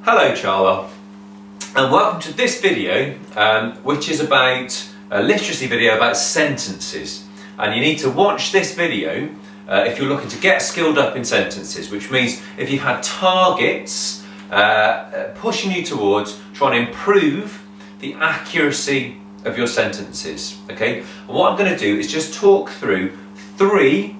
Hello Charwell, and welcome to this video which is about a literacy video about sentences. And you need to watch this video if you're looking to get skilled up in sentences, which means if you've had targets pushing you towards trying to improve the accuracy of your sentences. Okay, and what I'm going to do is just talk through 3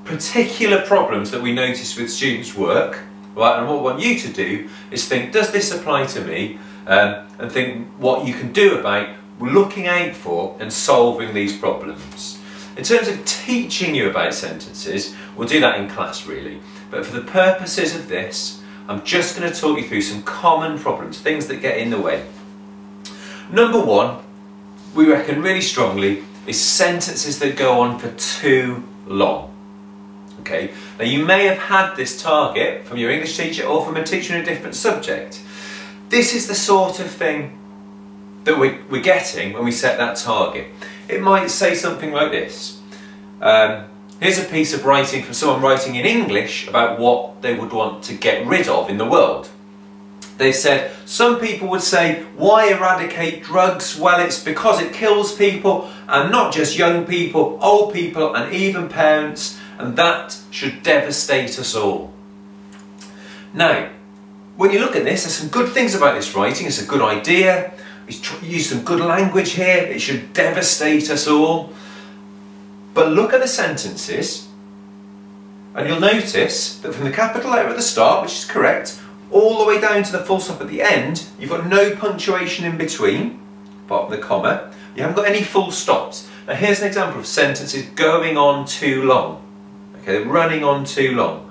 particular problems that we notice with students' work. Right, and what I want you to do is think, does this apply to me? And think what you can do about looking out for and solving these problems. In terms of teaching you about sentences, we'll do that in class really. But for the purposes of this, I'm just going to talk you through some common problems, things that get in the way. Number 1, we reckon really strongly, is sentences that go on for too long. Okay, now you may have had this target from your English teacher or from a teacher in a different subject. This is the sort of thing that we're getting when we set that target. It might say something like this. Here's a piece of writing from someone writing in English about what they would want to get rid of in the world. They've said, some people would say, why eradicate drugs? Well, it's because it kills people, and not just young people, old people and even parents, and that should devastate us all. Now, when you look at this, there's some good things about this writing. It's a good idea. He's used some good language here. It should devastate us all. But look at the sentences, and you'll notice that from the capital letter at the start, which is correct, all the way down to the full stop at the end, you've got no punctuation in between, apart from the comma. You haven't got any full stops. Now here's an example of sentences going on too long. Okay, they're running on too long.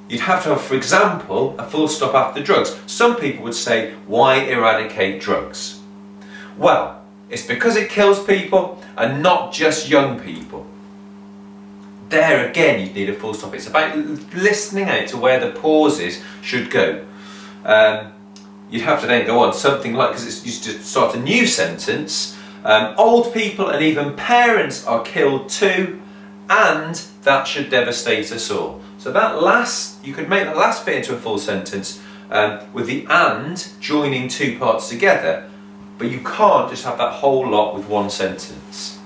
You'd have to have, for example, a full stop after drugs. Some people would say, why eradicate drugs? Well, it's because it kills people and not just young people. There again, you'd need a full stop. It's about listening out to where the pauses should go. You'd have to then go on something like, because it's used to start a new sentence, old people and even parents are killed too, and that should devastate us all. So that last, you could make that last bit into a full sentence with the and joining 2 parts together, but you can't just have that whole lot with one sentence.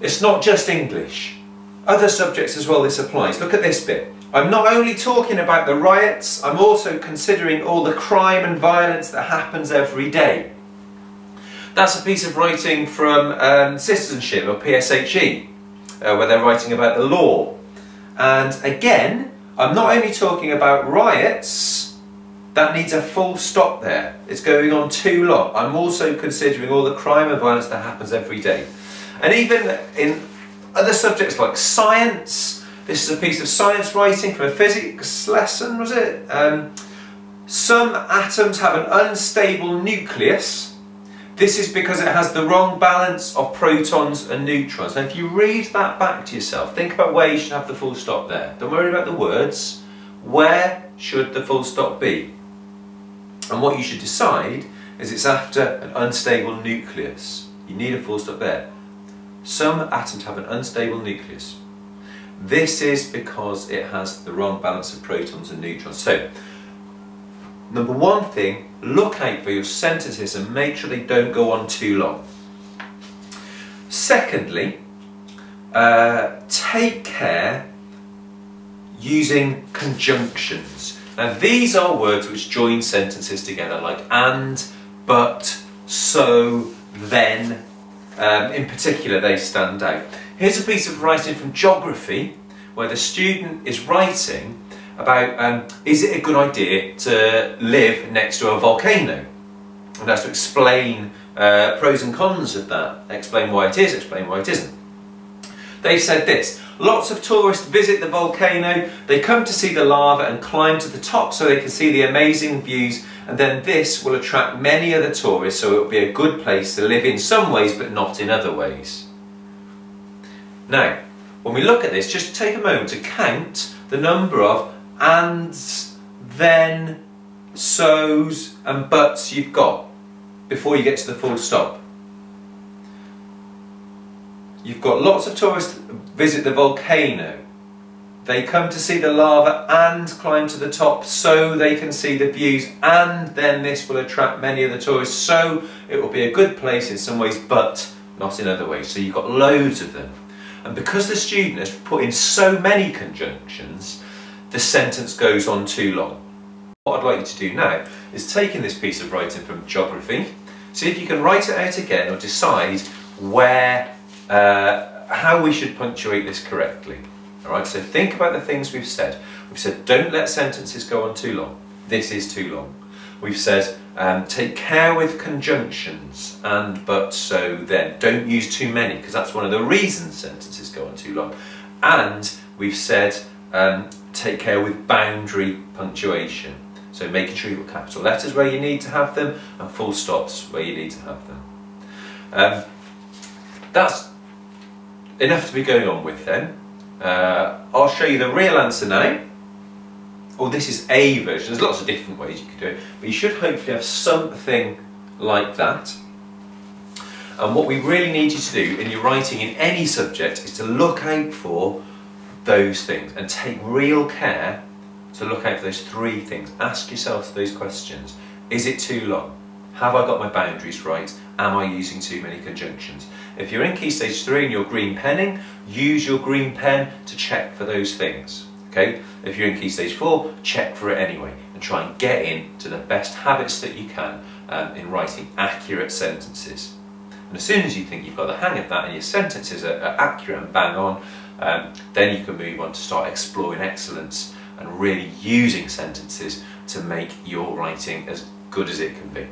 It's not just English. Other subjects as well this applies. Look at this bit. I'm not only talking about the riots, I'm also considering all the crime and violence that happens every day. That's a piece of writing from Citizenship or PSHE. Where they're writing about the law. And again, I'm not only talking about riots, that needs a full stop there. It's going on too long. I'm also considering all the crime and violence that happens every day. And even in other subjects like science, this is a piece of science writing from a physics lesson, was it? Some atoms have an unstable nucleus. This is because it has the wrong balance of protons and neutrons. Now if you read that back to yourself, think about where you should have the full stop there. Don't worry about the words. Where should the full stop be? And what you should decide is it's after an unstable nucleus. You need a full stop there. Some atoms have an unstable nucleus. This is because it has the wrong balance of protons and neutrons. So, number 1 thing, look out for your sentences and make sure they don't go on too long. Secondly, take care using conjunctions. Now these are words which join sentences together, like and, but, so, then. In particular, they stand out. Here's a piece of writing from geography where the student is writing about is it a good idea to live next to a volcano? And that's to explain pros and cons of that, explain why it is, explain why it isn't. They've said this: lots of tourists visit the volcano, they come to see the lava and climb to the top so they can see the amazing views, and then this will attract many other tourists, so it will be a good place to live in some ways but not in other ways. Now, when we look at this, just take a moment to count the number of ands, then, so's and buts you've got before you get to the full stop. You've got lots of tourists visit the volcano. They come to see the lava and climb to the top so they can see the views, and then this will attract many of the tourists, so it will be a good place in some ways but not in other ways. So you've got loads of them. And because the student has put in so many conjunctions, the sentence goes on too long. What I'd like you to do now is take in this piece of writing from geography, see if you can write it out again or decide how we should punctuate this correctly. Alright, so think about the things we've said. We've said don't let sentences go on too long. This is too long. We've said take care with conjunctions and, but, so, then. Don't use too many because that's one of the reasons sentences go on too long. And we've said take care with boundary punctuation. So making sure you've got capital letters where you need to have them and full stops where you need to have them. That's enough to be going on with then. I'll show you the real answer now. Or this is a version. There's lots of different ways you could do it, but you should hopefully have something like that. And what we really need you to do in your writing in any subject is to look out for those things and take real care to look out for those three things. Ask yourself those questions. Is it too long? Have I got my boundaries right? Am I using too many conjunctions? If you're in Key Stage 3 and you're green penning, use your green pen to check for those things. Okay? If you're in Key Stage 4, check for it anyway and try and get into the best habits that you can in writing accurate sentences. And as soon as you think you've got the hang of that and your sentences are accurate and bang on, then you can move on to start exploring excellence and really using sentences to make your writing as good as it can be.